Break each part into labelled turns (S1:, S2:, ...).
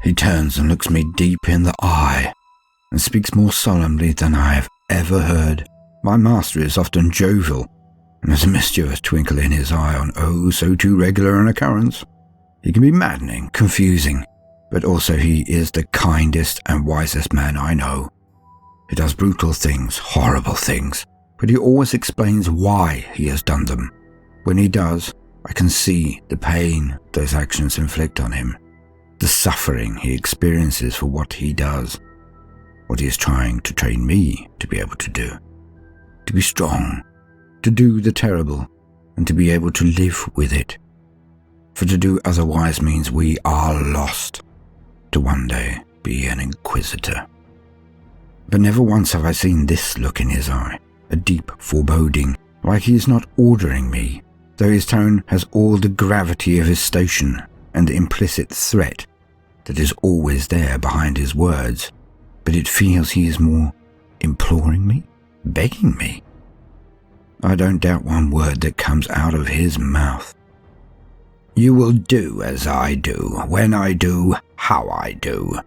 S1: He turns and looks me deep in the eye and speaks more solemnly than I have ever heard. My master is often jovial, and there's a mischievous twinkle in his eye on oh so too regular an occurrence. He can be maddening, confusing, but also he is the kindest and wisest man I know. He does brutal things, horrible things, but he always explains why he has done them. When he does, I can see the pain those actions inflict on him, the suffering he experiences for what he does, what he is trying to train me to be able to do. To be strong, to do the terrible, and to be able to live with it. For to do otherwise means we are lost, to one day be an inquisitor. But never once have I seen this look in his eye, a deep foreboding, like he is not ordering me, though his tone has all the gravity of his station and the implicit threat that is always there behind his words, but it feels he is more imploring me, begging me. I don't doubt one word that comes out of his mouth. You will do as I do, when I do, how I do,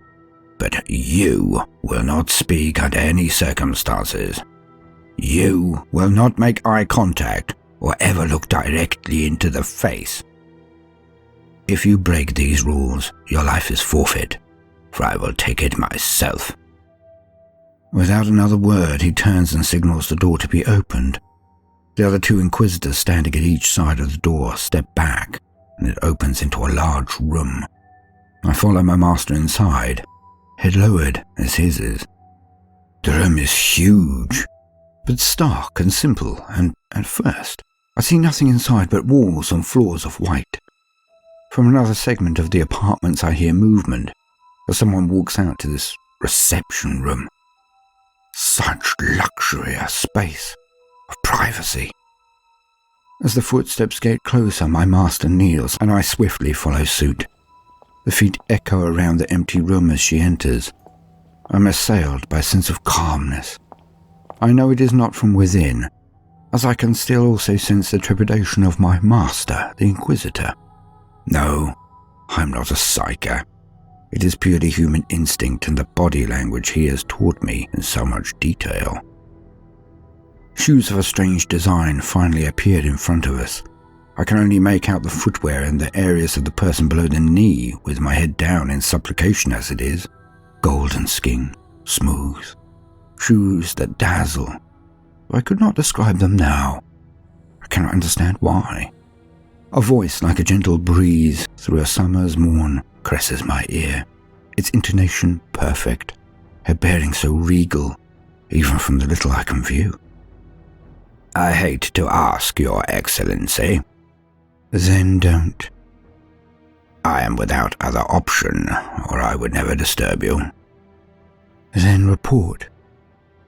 S1: but you will not speak under any circumstances. You will not make eye contact or ever look directly into the face. If you break these rules, your life is forfeit, for I will take it myself. Without another word, he turns and signals the door to be opened. The other two inquisitors standing at each side of the door step back, and it opens into a large room. I follow my master inside, head lowered as his is. The room is huge, but stark and simple, and at first I see nothing inside but walls and floors of white. From another segment of the apartments I hear movement, as someone walks out to this reception room. Such luxurious space of privacy. As the footsteps get closer, my master kneels, and I swiftly follow suit. The feet echo around the empty room as she enters. I'm assailed by a sense of calmness. I know it is not from within, as I can still also sense the trepidation of my master, the Inquisitor. No, I'm not a psyker. It is purely human instinct and the body language he has taught me in so much detail. Shoes of a strange design finally appeared in front of us. I can only make out the footwear and the areas of the person below the knee, with my head down in supplication as it is. Golden skin, smooth. Shoes that dazzle. I could not describe them now. I cannot understand why. A voice like a gentle breeze through a summer's morn caresses my ear, its intonation perfect, her bearing so regal, even from the little I can view. I hate to ask, Your Excellency. Then don't. I am without other option, or I would never disturb you. Then report.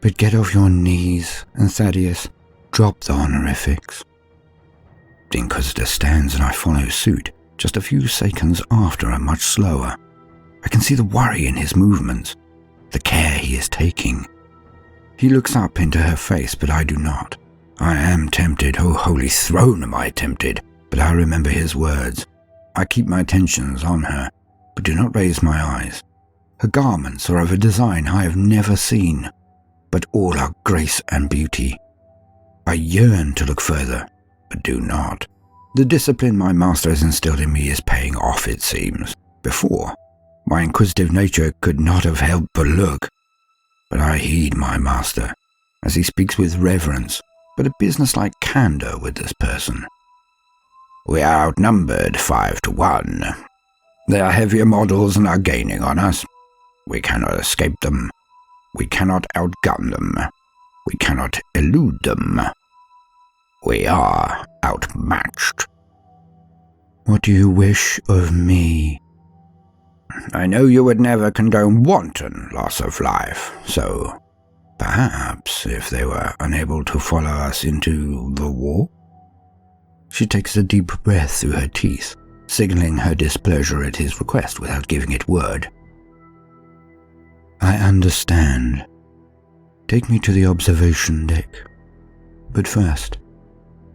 S1: But get off your knees, and Thaddeus, drop the honorifics. The Inquisitor stands and I follow suit, just a few seconds after and much slower. I can see the worry in his movements, the care he is taking. He looks up into her face, but I do not. I am tempted, oh holy throne am I tempted, but I remember his words. I keep my attentions on her, but do not raise my eyes. Her garments are of a design I have never seen, but all are grace and beauty. I yearn to look further, but do not. The discipline my master has instilled in me is paying off, it seems. Before, my inquisitive nature could not have helped but look. But I heed my master, as he speaks with reverence, but a business-like candor with this person. We are outnumbered 5-1. They are heavier models and are gaining on us. We cannot escape them. We cannot outgun them. We cannot elude them. We are outmatched. What do you wish of me? I know you would never condone wanton loss of life, so perhaps if they were unable to follow us into the war? She takes a deep breath through her teeth, signaling her displeasure at his request without giving it word. I understand, Take me to the observation deck. But first,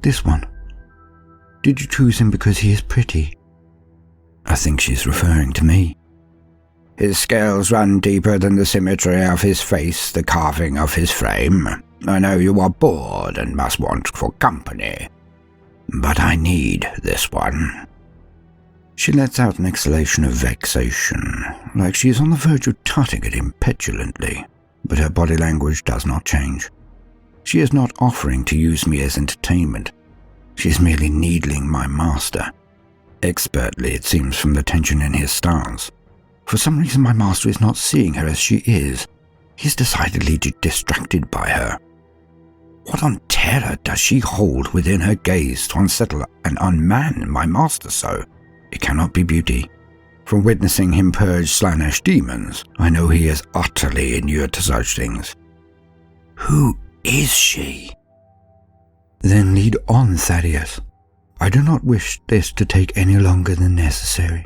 S1: this one. Did you choose him because he is pretty? I think she's referring to me. His scales run deeper than the symmetry of his face, the carving of his frame. I know you are bored and must want for company, but I need this one. She lets out an exhalation of vexation, like she is on the verge of tutting at him petulantly, but her body language does not change. She is not offering to use me as entertainment. She is merely needling my master. Expertly, it seems, from the tension in his stance. For some reason, my master is not seeing her as she is. He is decidedly distracted by her. What on terror does she hold within her gaze to unsettle and unman my master so? It cannot be beauty. From witnessing him purge Slanesh demons, I know he is utterly inured to such things. Who is she? Then lead on, Thaddeus. I do not wish this to take any longer than necessary.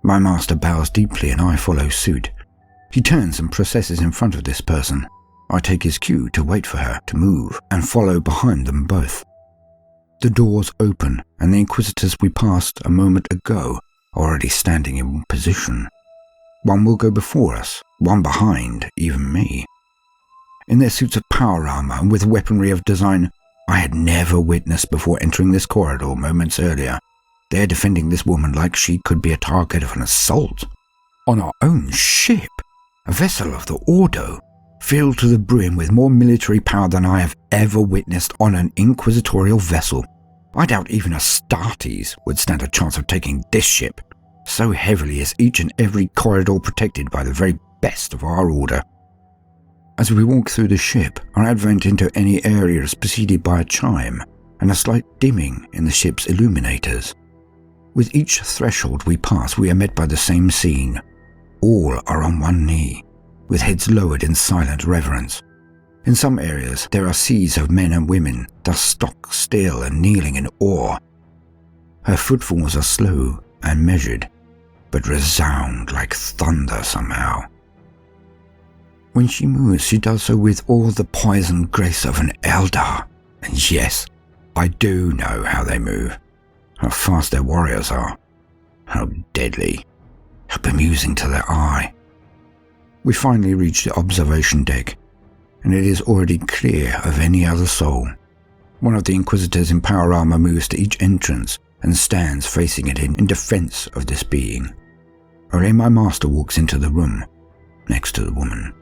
S1: My master bows deeply and I follow suit. He turns and processes in front of this person. I take his cue to wait for her to move and follow behind them both. The doors open and the inquisitors we passed a moment ago are already standing in position. One will go before us, one behind, even me. In their suits of power armor and with weaponry of design I had never witnessed before entering this corridor moments earlier. They're defending this woman like she could be a target of an assault. On our own ship, a vessel of the Ordo, filled to the brim with more military power than I have ever witnessed on an inquisitorial vessel. I doubt even Astartes would stand a chance of taking this ship. So heavily is each and every corridor protected by the very best of our order. As we walk through the ship, our advent into any area is preceded by a chime and a slight dimming in the ship's illuminators. With each threshold we pass, we are met by the same scene. All are on one knee, with heads lowered in silent reverence. In some areas, there are seas of men and women, thus stock still and kneeling in awe. Her footfalls are slow and measured, but resound like thunder somehow. When she moves, she does so with all the poisoned grace of an Eldar. And yes, I do know how they move, how fast their warriors are, how deadly, how bemusing to their eye. We finally reach the observation deck, and it is already clear of any other soul. One of the inquisitors in power armor moves to each entrance and stands facing it in defense of this being. Only my master walks into the room, next to the woman.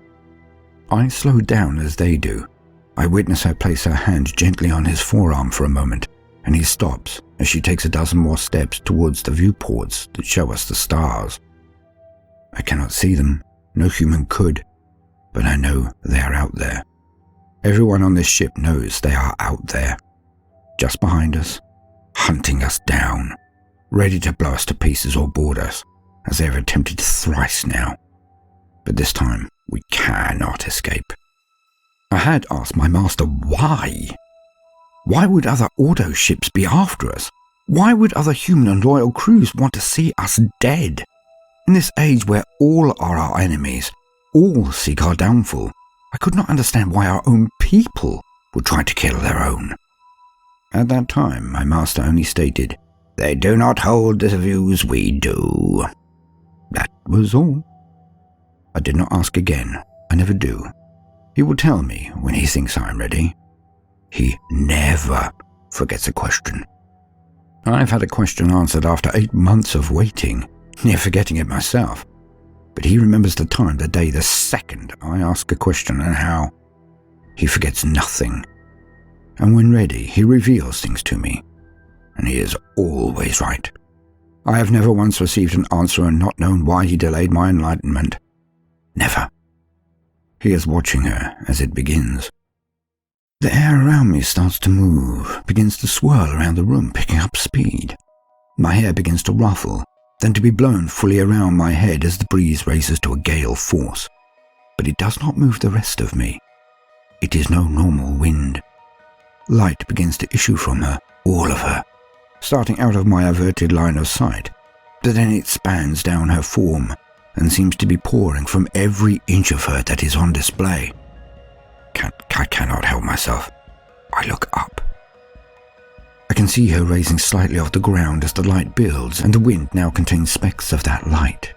S1: I slow down as they do. I witness her place her hand gently on his forearm for a moment, and he stops as she takes a dozen more steps towards the viewports that show us the stars. I cannot see them, no human could, but I know they are out there. Everyone on this ship knows they are out there, just behind us, hunting us down, ready to blow us to pieces or board us, as they have attempted thrice now. But this time, we cannot escape. I had asked my master why. Why would other Ordo ships be after us? Why would other human and loyal crews want to see us dead? In this age where all are our enemies, all seek our downfall, I could not understand why our own people would try to kill their own. At that time, my master only stated, "They do not hold the views we do." That was all. I did not ask again. I never do. He will tell me when he thinks I am ready. He never forgets a question. I've had a question answered after 8 months of waiting, near forgetting it myself. But he remembers the time, the day, the second I ask a question and how. He forgets nothing. And when ready, he reveals things to me. And he is always right. I have never once received an answer and not known why he delayed my enlightenment. Never. He is watching her as it begins. The air around me starts to move, begins to swirl around the room, picking up speed. My hair begins to ruffle, then to be blown fully around my head as the breeze races to a gale force. But it does not move the rest of me. It is no normal wind. Light begins to issue from her, all of her, starting out of my averted line of sight, but then it spans down her form and seems to be pouring from every inch of her that is on display. I cannot help myself. I look up. I can see her raising slightly off the ground as the light builds, and the wind now contains specks of that light.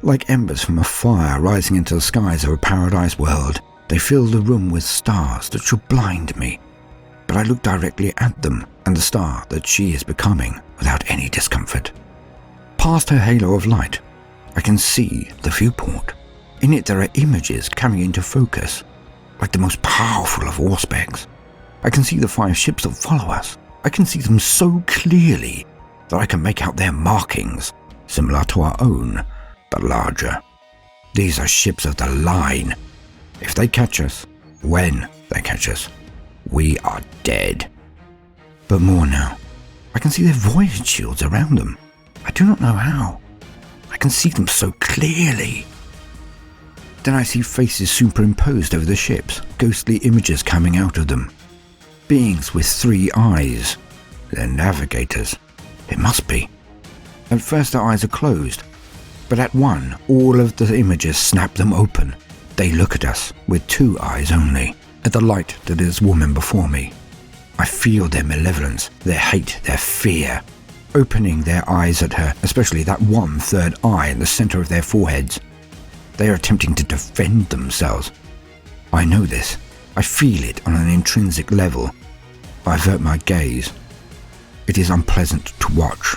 S1: Like embers from a fire rising into the skies of a paradise world, they fill the room with stars that should blind me. But I look directly at them and the star that she is becoming without any discomfort. Past her halo of light, I can see the viewport. In it there are images coming into focus, like the most powerful of war specs. I can see the 5 ships that follow us. I can see them so clearly that I can make out their markings, similar to our own, but larger. These are ships of the line. If they catch us, when they catch us, we are dead. But more now. I can see their voyage shields around them. I do not know how. I can see them so clearly. Then I see faces superimposed over the ships, ghostly images coming out of them. Beings with 3 eyes. They're navigators. It must be. At first their eyes are closed, but at one, all of the images snap them open. They look at us with 2 eyes only, at the light that is woman before me. I feel their malevolence, their hate, their fear, opening their eyes at her, especially that 1/3 eye in the center of their foreheads. They are attempting to defend themselves. I know this. I feel it on an intrinsic level. I avert my gaze. It is unpleasant to watch.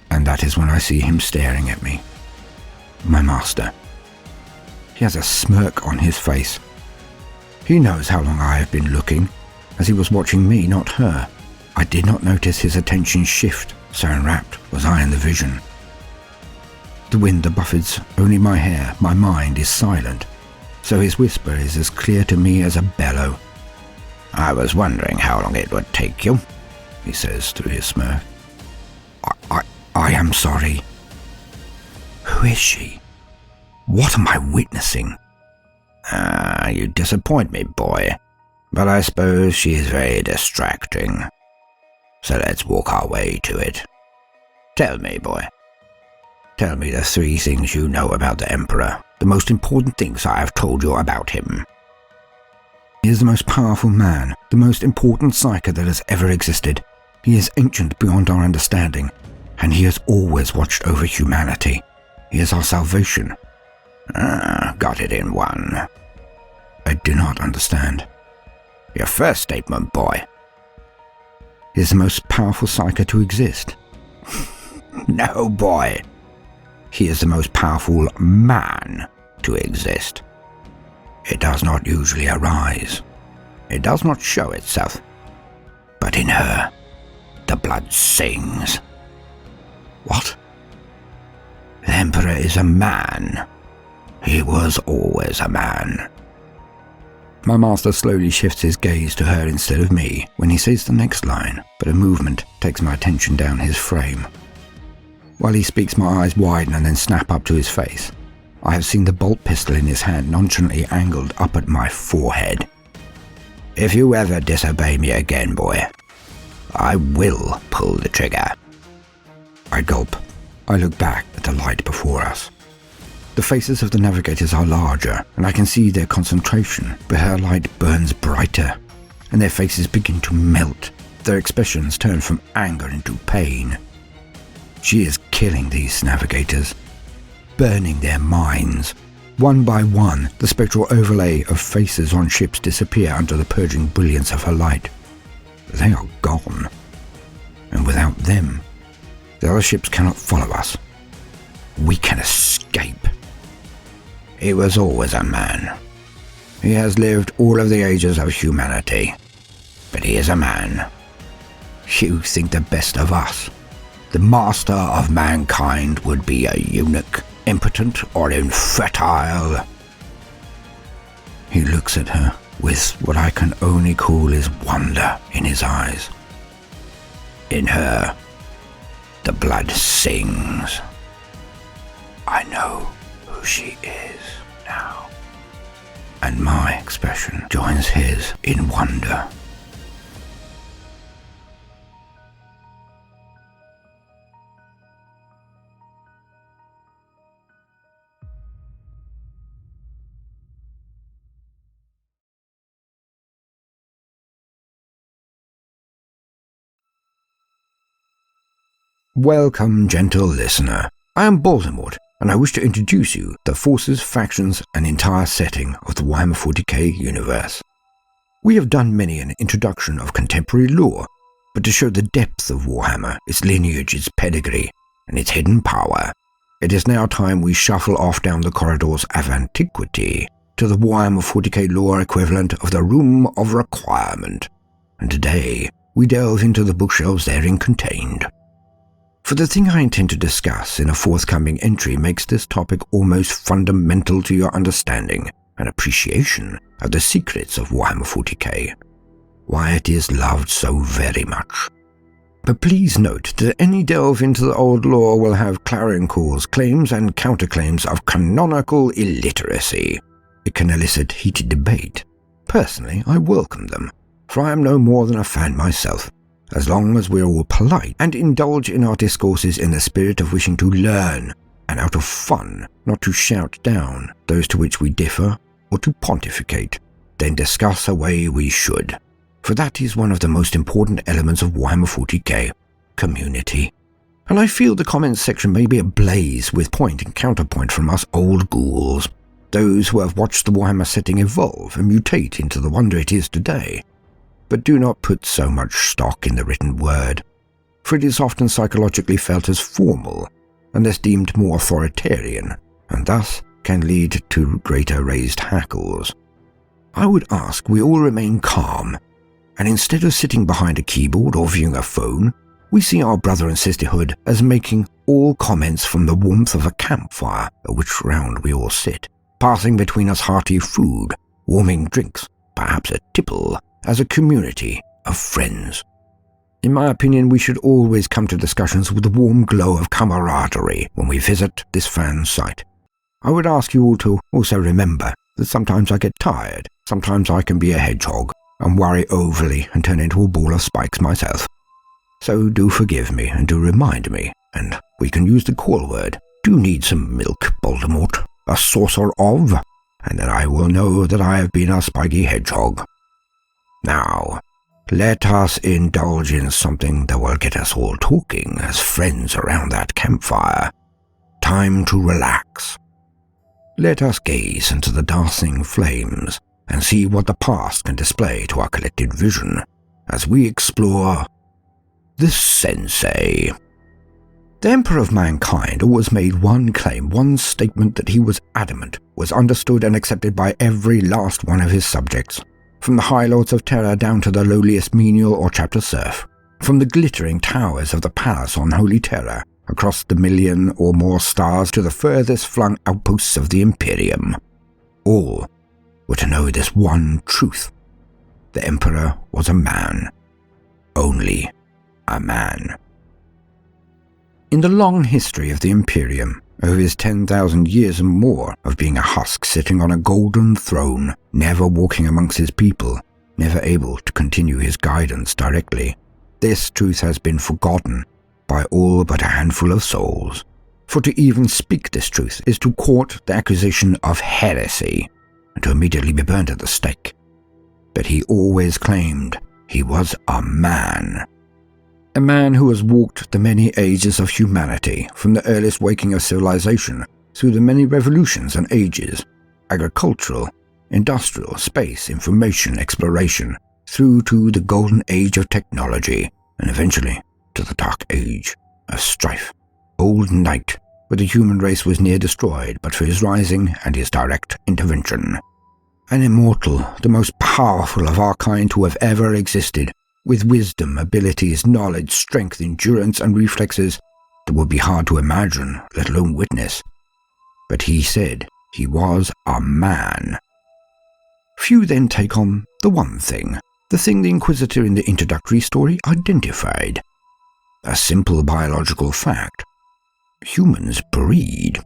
S1: And that is when I see him staring at me. My master. He has a smirk on his face. He knows how long I have been looking, as he was watching me, not her. I did not notice his attention shift, so enwrapped was I in the vision. The wind that buffets only my hair, my mind is silent, so his whisper is as clear to me as a bellow. "I was wondering how long it would take you," he says through his smirk. I am sorry. Who is she? What am I witnessing? You disappoint me, boy, but I suppose she is very distracting. So let's walk our way to it. Tell me, boy. Tell me the 3 things you know about the Emperor, the most important things I have told you about him. He is the most powerful man, the most important psyker that has ever existed. He is ancient beyond our understanding, and he has always watched over humanity. He is our salvation. Got it in one. I do not understand. Your first statement, boy. He is the most powerful psyker to exist. No, boy. He is the most powerful man to exist. It does not usually arise. It does not show itself. But in her, the blood sings. What? The Emperor is a man. He was always a man. My master slowly shifts his gaze to her instead of me when he says the next line, but a movement takes my attention down his frame. While he speaks, my eyes widen and then snap up to his face. I have seen the bolt pistol in his hand nonchalantly angled up at my forehead. If you ever disobey me again, boy, I will pull the trigger. I gulp. I look back at the light before us. The faces of the navigators are larger, and I can see their concentration, but her light burns brighter, and their faces begin to melt. Their expressions turn from anger into pain. She is killing these navigators, burning their minds. One by one, the spectral overlay of faces on ships disappear under the purging brilliance of her light. They are gone, and without them, the other ships cannot follow us. We can escape. He was always a man. He has lived all of the ages of humanity, but he is a man. You think the best of us. The master of mankind would be a eunuch, impotent or infertile. He looks at her with what I can only call his wonder in his eyes. In her, the blood sings. I know who she is now. And my expression joins his in wonder. Welcome, gentle listener. I am Baldermort, and I wish to introduce you to the forces, factions, and entire setting of the Warhammer 40k universe. We have done many an introduction of contemporary lore, but to show the depth of Warhammer, its lineage, its pedigree, and its hidden power, it is now time we shuffle off down the corridors of antiquity to the Warhammer 40k lore equivalent of the Room of Requirement, and today we delve into the bookshelves therein contained. For the thing I intend to discuss in a forthcoming entry makes this topic almost fundamental to your understanding and appreciation of the secrets of Warhammer 40k, why it is loved so very much. But please note that any delve into the old lore will have clarion calls, claims and counterclaims of canonical illiteracy. It can elicit heated debate. Personally, I welcome them, for I am no more than a fan myself, as long as we are all polite and indulge in our discourses in the spirit of wishing to learn, and out of fun, not to shout down those to which we differ, or to pontificate, then discuss away we should. For that is one of the most important elements of Warhammer 40k, community. And I feel the comments section may be ablaze with point and counterpoint from us old ghouls, those who have watched the Warhammer setting evolve and mutate into the wonder it is today. But do not put so much stock in the written word, for it is often psychologically felt as formal, and thus deemed more authoritarian, and thus can lead to greater raised hackles. I would ask we all remain calm, and instead of sitting behind a keyboard or viewing a phone, we see our brother and sisterhood as making all comments from the warmth of a campfire at which round we all sit, passing between us hearty food, warming drinks, perhaps a tipple, as a community of friends. In my opinion, we should always come to discussions with a warm glow of camaraderie when we visit this fan site. I would ask you all to also remember that sometimes I get tired, sometimes I can be a hedgehog, and worry overly and turn into a ball of spikes myself. So do forgive me and do remind me, and we can use the call word, "Do need some milk, Baldermort, a saucer of," and then I will know that I have been a spiky hedgehog. Now, let us indulge in something that will get us all talking as friends around that campfire. Time to relax. Let us gaze into the dancing flames and see what the past can display to our collected vision as we explore the Sensei. The Emperor of Mankind always made one claim, one statement that he was adamant was understood and accepted by every last one of his subjects. From the High Lords of Terror down to the lowliest menial or chapter serf, from the glittering towers of the palace on Holy Terror, across the million or more stars to the furthest flung outposts of the Imperium, all were to know this one truth. The Emperor was a man. Only a man. In the long history of the Imperium, over his 10,000 years and more of being a husk sitting on a golden throne, never walking amongst his people, never able to continue his guidance directly, this truth has been forgotten by all but a handful of souls. For to even speak this truth is to court the accusation of heresy, and to immediately be burned at the stake. But he always claimed he was a man. A man who has walked the many ages of humanity, from the earliest waking of civilization through the many revolutions and ages, agricultural, industrial, space, information, exploration, through to the golden age of technology, and eventually to the dark age of strife, old night, where the human race was near destroyed but for his rising and his direct intervention. An immortal, the most powerful of our kind to have ever existed, with wisdom, abilities, knowledge, strength, endurance, and reflexes that would be hard to imagine, let alone witness. But he said he was a man. Few then take on the one thing, the thing the Inquisitor in the introductory story identified. A simple biological fact. Humans breed.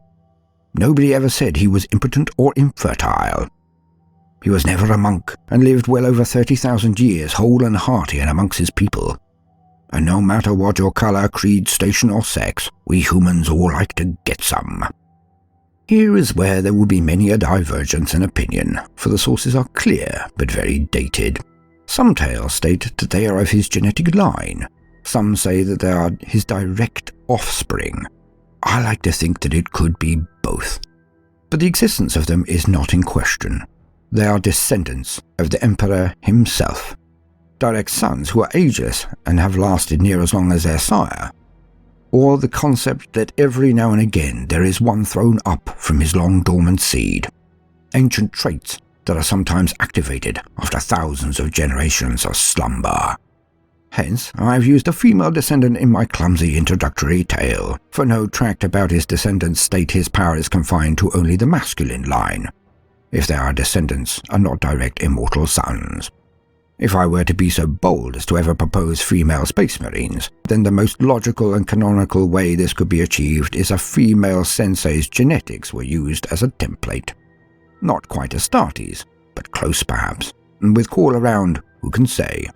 S1: Nobody ever said he was impotent or infertile. He was never a monk, and lived well over 30,000 years whole and hearty and amongst his people. And no matter what your colour, creed, station or sex, we humans all like to get some. Here is where there will be many a divergence in opinion, for the sources are clear but very dated. Some tales state that they are of his genetic line, Some say that they are his direct offspring. I like to think that it could be both. But the existence of them is not in question. They are descendants of the Emperor himself. Direct sons who are ageless and have lasted near as long as their sire. Or the concept that every now and again there is one thrown up from his long dormant seed. Ancient traits that are sometimes activated after thousands of generations of slumber. Hence, I have used a female descendant in my clumsy introductory tale, for no tract about his descendants state his power is confined to only the masculine line, if their descendants are not direct immortal sons. If I were to be so bold as to ever propose female space marines, then the most logical and canonical way this could be achieved is a female sensei's genetics were used as a template. Not quite Astartes, but close perhaps, and with call around, who can say?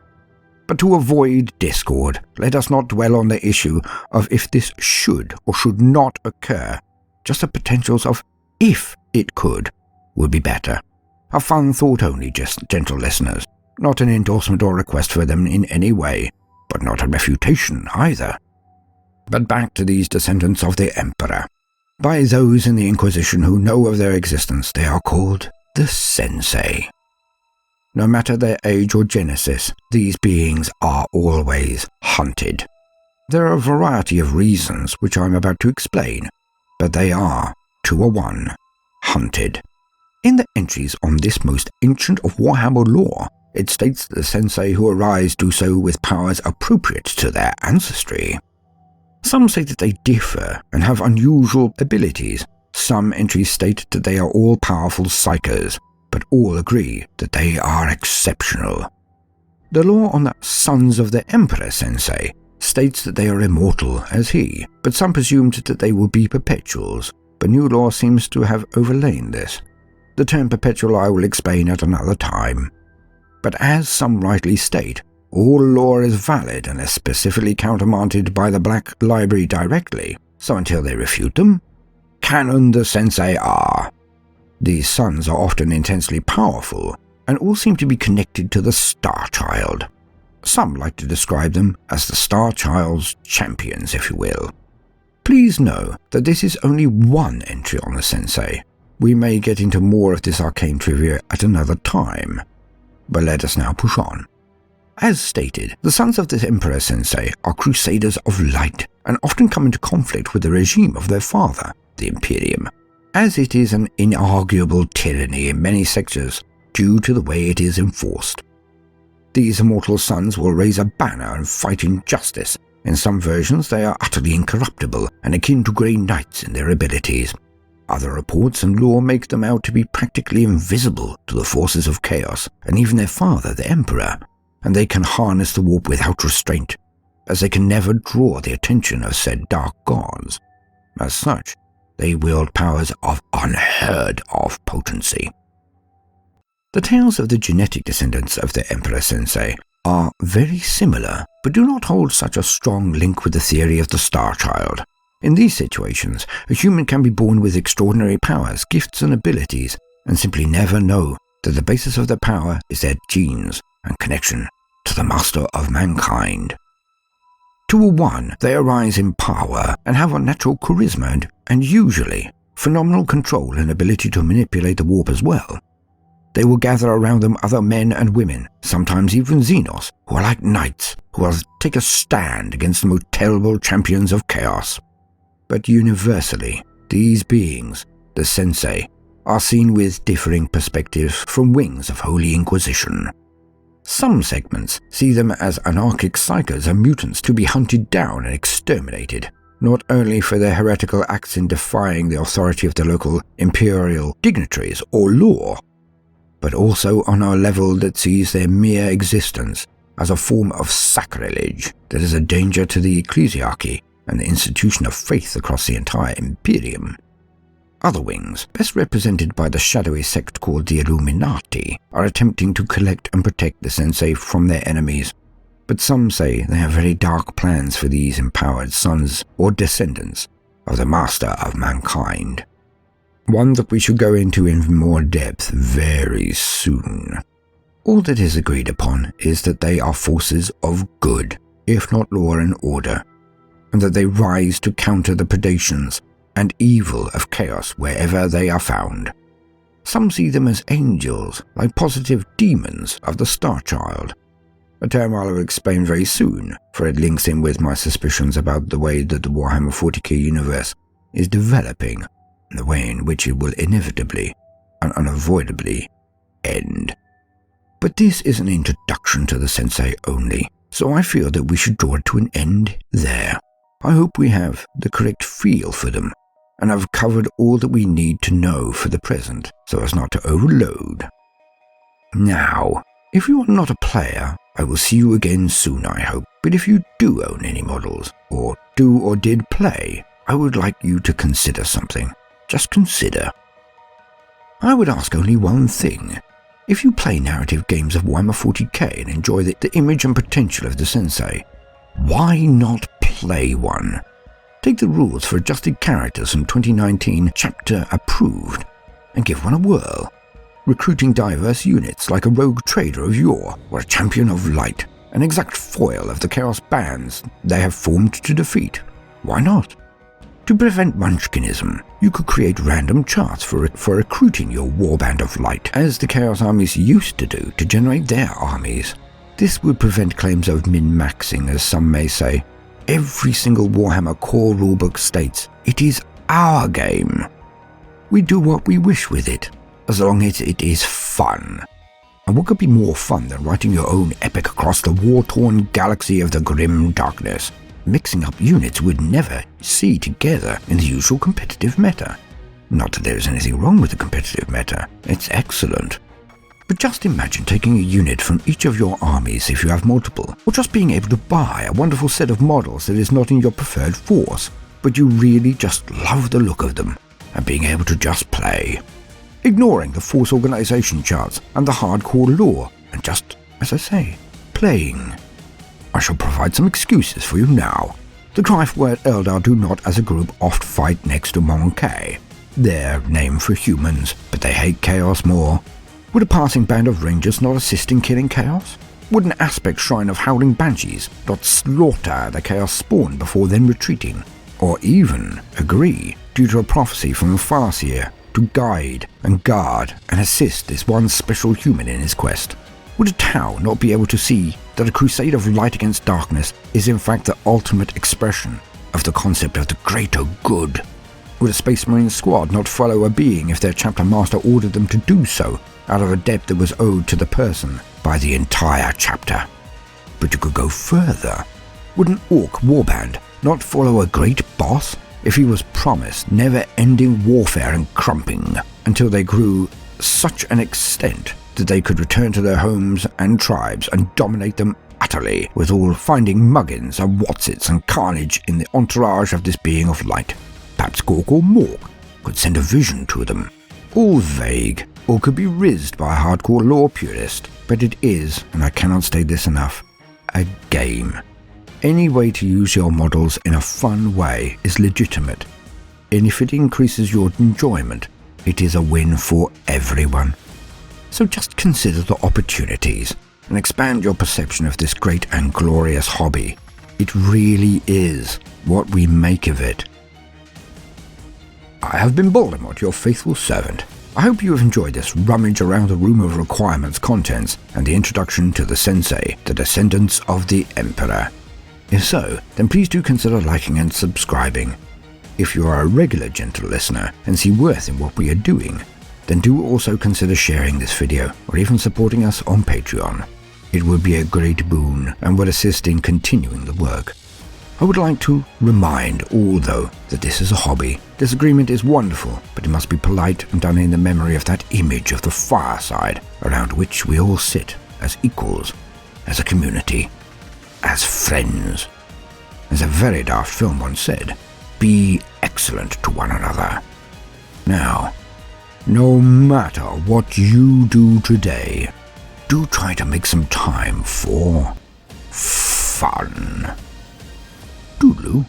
S1: But to avoid discord, let us not dwell on the issue of if this should or should not occur, just the potentials of if it could would be better. A fun thought only, just gentle listeners, not an endorsement or request for them in any way, but not a refutation either. But back to these descendants of the Emperor. By those in the Inquisition who know of their existence, they are called the Sensei. No matter their age or genesis, these beings are always hunted. There are a variety of reasons which I am about to explain, but they are, to a one, hunted. In the entries on this most ancient of Warhammer lore, it states that the Sensei who arise do so with powers appropriate to their ancestry. Some say that they differ and have unusual abilities. Some entries state that they are all-powerful psychers, but all agree that they are exceptional. The lore on the Sons of the Emperor Sensei states that they are immortal as he, but some presumed that they will be perpetuals, but new lore seems to have overlain this. The term perpetual I will explain at another time. But as some rightly state, all lore is valid unless specifically countermanded by the Black Library directly, so until they refute them, canon the Sensei are. These sons are often intensely powerful, and all seem to be connected to the Star Child. Some like to describe them as the Star Child's champions, if you will. Please know that this is only one entry on the Sensei. We may get into more of this arcane trivia at another time, but let us now push on. As stated, the Sons of the Emperor Sensei are crusaders of light, and often come into conflict with the regime of their father, the Imperium, as it is an inarguable tyranny in many sectors due to the way it is enforced. These immortal sons will raise a banner and fight injustice. In some versions they are utterly incorruptible and akin to Grey Knights in their abilities. Other reports and lore make them out to be practically invisible to the forces of chaos and even their father, the Emperor, and they can harness the warp without restraint, as they can never draw the attention of said dark gods. As such, they wield powers of unheard-of potency. The tales of the genetic descendants of the Emperor Sensei are very similar, but do not hold such a strong link with the theory of the Star Child. In these situations, a human can be born with extraordinary powers, gifts and abilities, and simply never know that the basis of their power is their genes and connection to the master of mankind. To a one, they arise in power and have unnatural charisma and usually phenomenal control and ability to manipulate the warp as well. They will gather around them other men and women, sometimes even Xenos, who are like knights, who will take a stand against the most terrible champions of chaos. But universally, these beings, the Sensei, are seen with differing perspectives from wings of Holy Inquisition. Some segments see them as anarchic psychers and mutants to be hunted down and exterminated, not only for their heretical acts in defying the authority of the local imperial dignitaries or law, but also on a level that sees their mere existence as a form of sacrilege that is a danger to the ecclesiarchy and the institution of faith across the entire Imperium. Other wings, best represented by the shadowy sect called the Illuminati, are attempting to collect and protect the Sensei from their enemies, but some say they have very dark plans for these empowered sons or descendants of the master of mankind. One that we should go into in more depth very soon. All that is agreed upon is that they are forces of good, if not law and order, and that they rise to counter the predations and evil of chaos wherever they are found. Some see them as angels, like positive demons of the Star Child, a term I will explain very soon, for it links in with my suspicions about the way that the Warhammer 40k universe is developing, and the way in which it will inevitably and unavoidably end. But this is an introduction to the Sensei only, so I feel that we should draw it to an end there. I hope we have the correct feel for them, and have covered all that we need to know for the present, so as not to overload. Now, if you are not a player, I will see you again soon, I hope, but if you do own any models, or do or did play, I would like you to consider something. Just consider. I would ask only one thing. If you play narrative games of Warhammer 40k and enjoy the image and potential of the Sensei, why not play one? Take the rules for adjusted characters from 2019 chapter approved and give one a whirl. Recruiting diverse units like a rogue trader of yore or a champion of light, an exact foil of the chaos bands they have formed to defeat. Why not? To prevent munchkinism, you could create random charts for recruiting your warband of light, as the chaos armies used to do to generate their armies. This would prevent claims of min-maxing, as some may say. Every single Warhammer core rulebook states, it is our game. We do what we wish with it, as long as it is fun. And what could be more fun than writing your own epic across the war-torn galaxy of the grim darkness, mixing up units we'd never see together in the usual competitive meta? Not that there is anything wrong with the competitive meta, it's excellent. But just imagine taking a unit from each of your armies if you have multiple, or just being able to buy a wonderful set of models that is not in your preferred force, but you really just love the look of them, and being able to just play. Ignoring the force organization charts and the hardcore lore, and just, as I say, playing. I shall provide some excuses for you now. The Greifwert Eldar do not as a group oft fight next to Monkey, their name for humans, but they hate chaos more. Would a passing band of rangers not assist in killing chaos? Would an aspect shrine of howling banshees not slaughter the chaos spawn before then retreating? Or even agree, due to a prophecy from a Farseer, to guide and guard and assist this one special human in his quest? Would a Tau not be able to see that a crusade of light against darkness is in fact the ultimate expression of the concept of the greater good? Would a Space Marine squad not follow a being if their chapter master ordered them to do so, out of a debt that was owed to the person by the entire chapter? But you could go further. Would an Orc warband not follow a great boss if he was promised never-ending warfare and crumping until they grew such an extent that they could return to their homes and tribes and dominate them utterly, with all finding muggins and watsits and carnage in the entourage of this being of light? Perhaps Gork or Mork could send a vision to them. All vague, or could be rizzed by a hardcore lore purist, but it is, and I cannot state this enough, a game. Any way to use your models in a fun way is legitimate, and if it increases your enjoyment, it is a win for everyone. So just consider the opportunities, and expand your perception of this great and glorious hobby. It really is what we make of it. I have been Baldermort, your faithful servant. I hope you have enjoyed this rummage around the room of requirements contents and the introduction to the Sensei, the descendants of the Emperor. If so, then please do consider liking and subscribing. If you are a regular gentle listener and see worth in what we are doing, then do also consider sharing this video or even supporting us on Patreon. It would be a great boon and would assist in continuing the work. I would like to remind all, though, that this is a hobby. Disagreement is wonderful, but it must be polite and done in the memory of that image of the fireside around which we all sit as equals, as a community, as friends. As a very daft film once said, be excellent to one another. Now, no matter what you do today, do try to make some time for fun. Toodaloo.